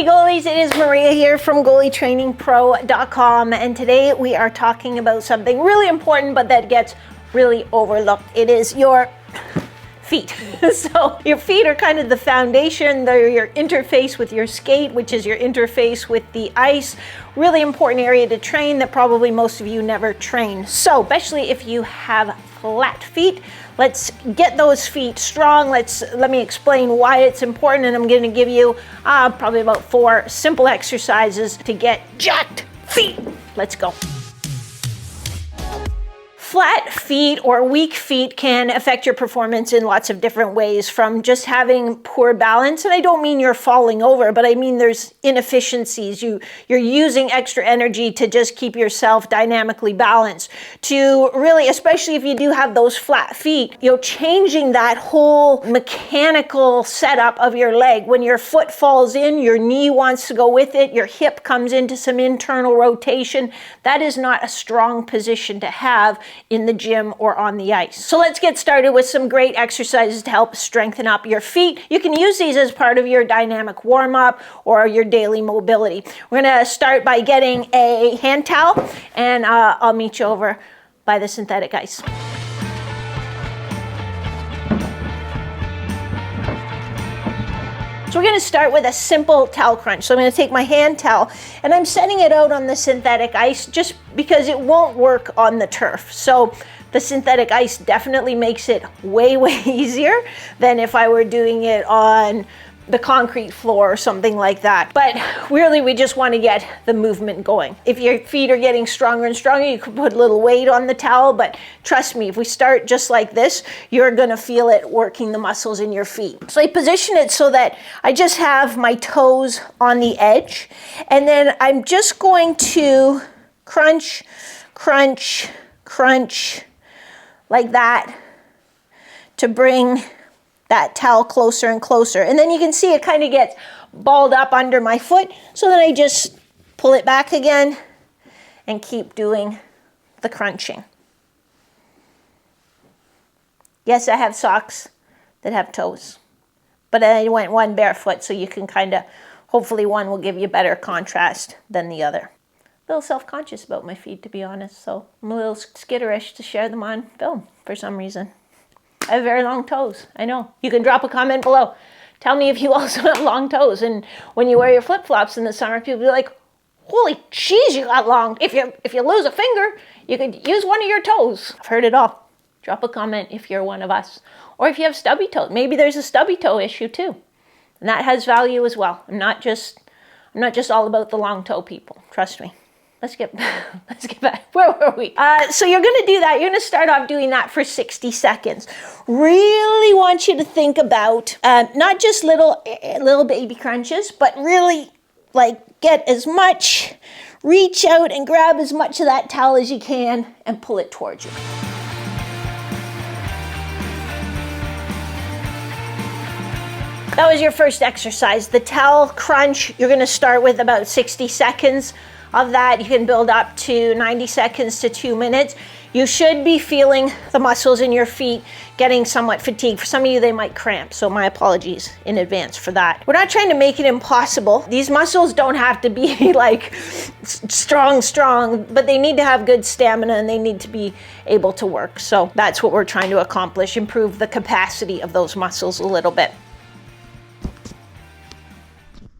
Hey goalies, it is Maria here from goalietrainingpro.com, and today we are talking about something really important but that gets really overlooked. It is your feet. So your feet are kind of the foundation. They're your interface with your skate, which is your interface with the ice. Really important area to train that probably most of you never train. So especially if you have flat feet, let's get those feet strong. Let me explain why it's important, and I'm going to give you probably about 4 simple exercises to get jacked feet. Let's go. Flat feet or weak feet can affect your performance in lots of different ways, from just having poor balance, and I don't mean you're falling over, but I mean there's inefficiencies. You're using extra energy to just keep yourself dynamically balanced, to really, especially if you do have those flat feet, changing that whole mechanical setup of your leg. When your foot falls in, your knee wants to go with it, your hip comes into some internal rotation. That is not a strong position to have in the gym or on the ice. So let's get started with some great exercises to help strengthen up your feet. You can use these as part of your dynamic warm-up or your daily mobility. We're going to start by getting a hand towel, and I'll meet you over by the synthetic ice. So we're going to start with a simple towel crunch. So I'm going to take my hand towel and I'm setting it out on the synthetic ice just because it won't work on the turf. So the synthetic ice definitely makes it way easier than if I were doing it on the concrete floor or something like that. But really, we just want to get the movement going. If your feet are getting stronger and stronger, you could put a little weight on the towel, but trust me, if we start just like this, you're going to feel it working the muscles in your feet. So I position it so that I just have my toes on the edge, and then I'm just going to crunch like that to bring that towel closer and closer. And then you can see it kind of gets balled up under my foot. So then I just pull it back again and keep doing the crunching. Yes, I have socks that have toes, but I went one barefoot, so you can hopefully one will give you better contrast than the other. A little self-conscious about my feet, to be honest, so I'm a little skitterish to share them on film for some reason. I have very long toes, I know. You can drop a comment below. Tell me if you also have long toes, and when you wear your flip-flops in the summer, people be like, holy jeez, you got long. If you lose a finger, you could use one of your toes. I've heard it all. Drop a comment if you're one of us. Or if you have stubby toes. Maybe there's a stubby toe issue too. And that has value as well. I'm not just all about the long toe people. Trust me. Let's get back. Where were we? So you're going to do that. You're going to start off doing that for 60 seconds. Really want you to think about not just little baby crunches, but really get as much, reach out and grab as much of that towel as you can and pull it towards you. That was your first exercise, the towel crunch. You're going to start with about 60 seconds. Of that, you can build up to 90 seconds to 2 minutes. You should be feeling the muscles in your feet getting somewhat fatigued. For some of you, they might cramp, so my apologies in advance for that. We're not trying to make it impossible. These muscles don't have to be strong, but they need to have good stamina and they need to be able to work. So that's what we're trying to accomplish, improve the capacity of those muscles a little bit.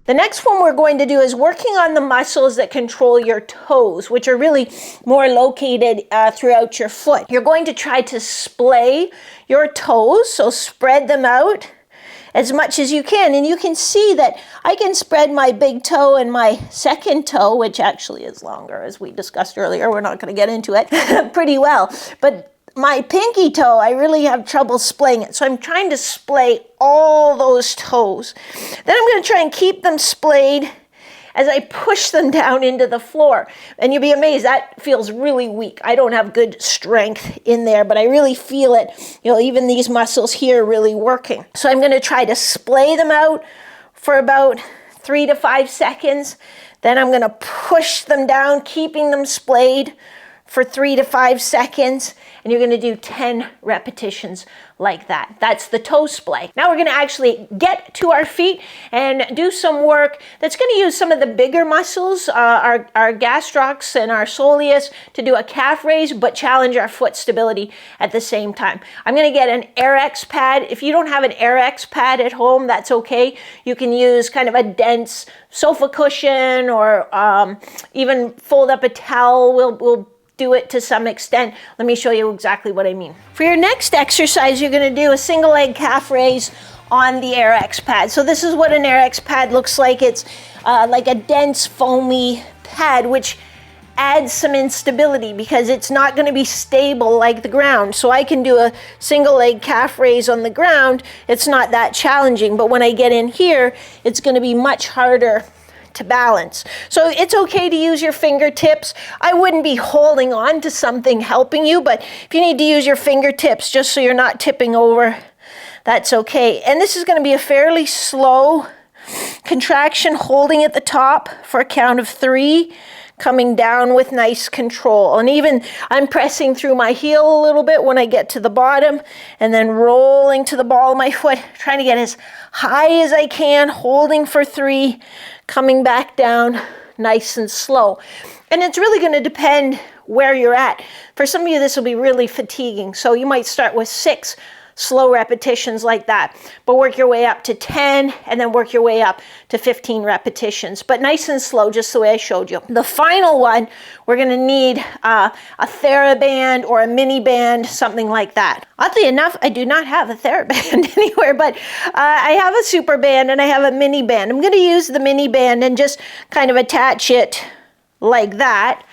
The next one we're going to do is working on the muscles that control your toes, which are really more located throughout your foot. You're going to try to splay your toes, so spread them out as much as you can. And you can see that I can spread my big toe and my second toe, which actually is longer, as we discussed earlier. We're not going to get into it pretty well. But my pinky toe, I really have trouble splaying it. So I'm trying to splay all those toes. Then I'm going to try and keep them splayed as I push them down into the floor. And you'll be amazed, that feels really weak. I don't have good strength in there, but I really feel it. Even these muscles here really working. So I'm going to try to splay them out for about 3 to 5 seconds. Then I'm going to push them down, keeping them splayed for 3 to 5 seconds, and you're gonna do 10 repetitions like that. That's the toe splay. Now we're gonna actually get to our feet and do some work that's gonna use some of the bigger muscles, our gastrocs and our soleus, to do a calf raise, but challenge our foot stability at the same time. I'm gonna get an Airex pad. If you don't have an Airex pad at home, that's okay. You can use kind of a dense sofa cushion, or even fold up a towel. We'll do it to some extent. Let me show you exactly what I mean. For your next exercise, you're gonna do a single leg calf raise on the Airex pad. So this is what an Airex pad looks like. It's like a dense foamy pad, which adds some instability because it's not gonna be stable like the ground. So I can do a single leg calf raise on the ground. It's not that challenging, but when I get in here, it's gonna be much harder to balance. So it's okay to use your fingertips. I wouldn't be holding on to something helping you, but if you need to use your fingertips just so you're not tipping over, that's okay. And this is going to be a fairly slow contraction, holding at the top for a count of 3, coming down with nice control. And even I'm pressing through my heel a little bit when I get to the bottom, and then rolling to the ball of my foot, trying to get as high as I can, holding for 3, coming back down nice and slow. And it's really going to depend where you're at. For some of you, this will be really fatiguing. So you might start with 6 slow repetitions like that, but work your way up to 10, and then work your way up to 15 repetitions, but nice and slow, just the way I showed you. The final one, we're gonna need a TheraBand or a mini band, something like that. Oddly enough, I do not have a TheraBand anywhere, but I have a super band and I have a mini band. I'm gonna use the mini band and just kind of attach it like that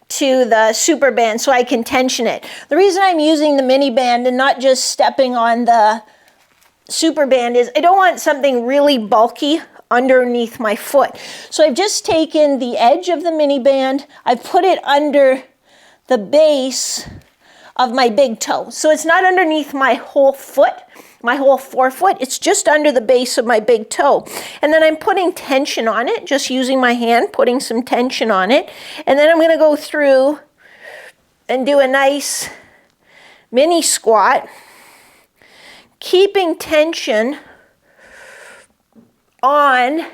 to the super band so I can tension it. The reason I'm using the mini band and not just stepping on the super band is I don't want something really bulky underneath my foot. So I've just taken the edge of the mini band, I've put it under the base of my big toe. So it's not underneath my whole foot, my whole forefoot, it's just under the base of my big toe. And then I'm putting tension on it, just using my hand, putting some tension on it. And then I'm gonna go through and do a nice mini squat, keeping tension on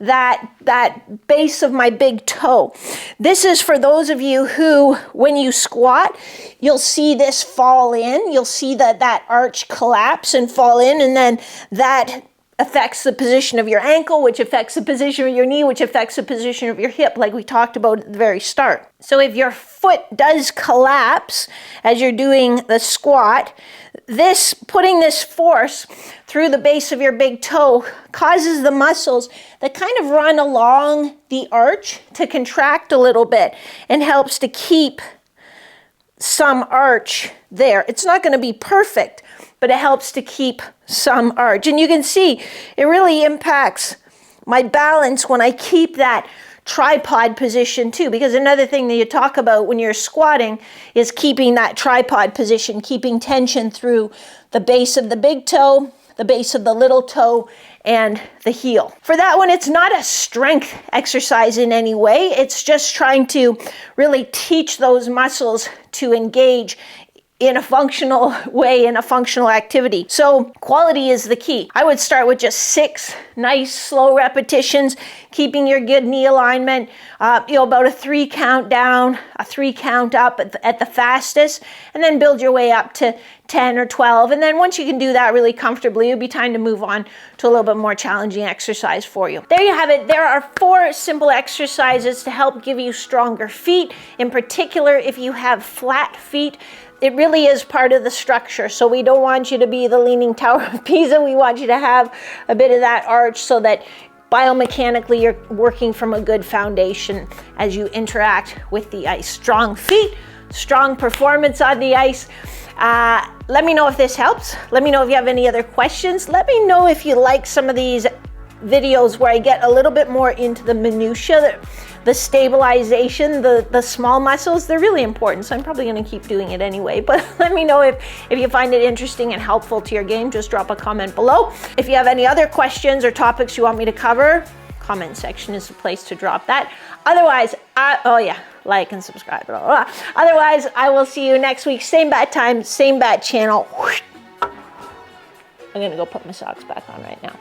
that base of my big toe. This is for those of you who, when you squat, you'll see this fall in. You'll see that arch collapse and fall in, and then that affects the position of your ankle, which affects the position of your knee, which affects the position of your hip, like we talked about at the very start. So if your foot does collapse as you're doing the squat, putting this force through the base of your big toe causes the muscles that kind of run along the arch to contract a little bit and helps to keep some arch there. It's not going to be perfect, but it helps to keep some arch. And you can see it really impacts my balance when I keep that tripod position too, because another thing that you talk about when you're squatting is keeping that tripod position, keeping tension through the base of the big toe, the base of the little toe, and the heel. For that one, it's not a strength exercise in any way. It's just trying to really teach those muscles to engage in a functional way, in a functional activity. So quality is the key. I would start with just 6 nice slow repetitions, keeping your good knee alignment, about a 3 count down, a 3 count up at the fastest, and then build your way up to 10 or 12. And then once you can do that really comfortably, it'll be time to move on to a little bit more challenging exercise for you. There you have it. There are 4 simple exercises to help give you stronger feet. In particular, if you have flat feet, it really is part of the structure. So we don't want you to be the Leaning Tower of Pisa. We want you to have a bit of that arch so that biomechanically you're working from a good foundation as you interact with the ice. Strong feet, strong performance on the ice. Let me know if this helps. Let me know if you have any other questions. Let me know if you like some of these videos where I get a little bit more into the minutia, the stabilization, the small muscles. They're really important, so I'm probably going to keep doing it anyway. But let me know if you find it interesting and helpful to your game. Just drop a comment below. If you have any other questions or topics you want me to cover, comment section is the place to drop that. Otherwise, oh yeah, like and subscribe. Blah, blah, blah. Otherwise, I will see you next week. Same bat time, same bat channel. I'm going to go put my socks back on right now.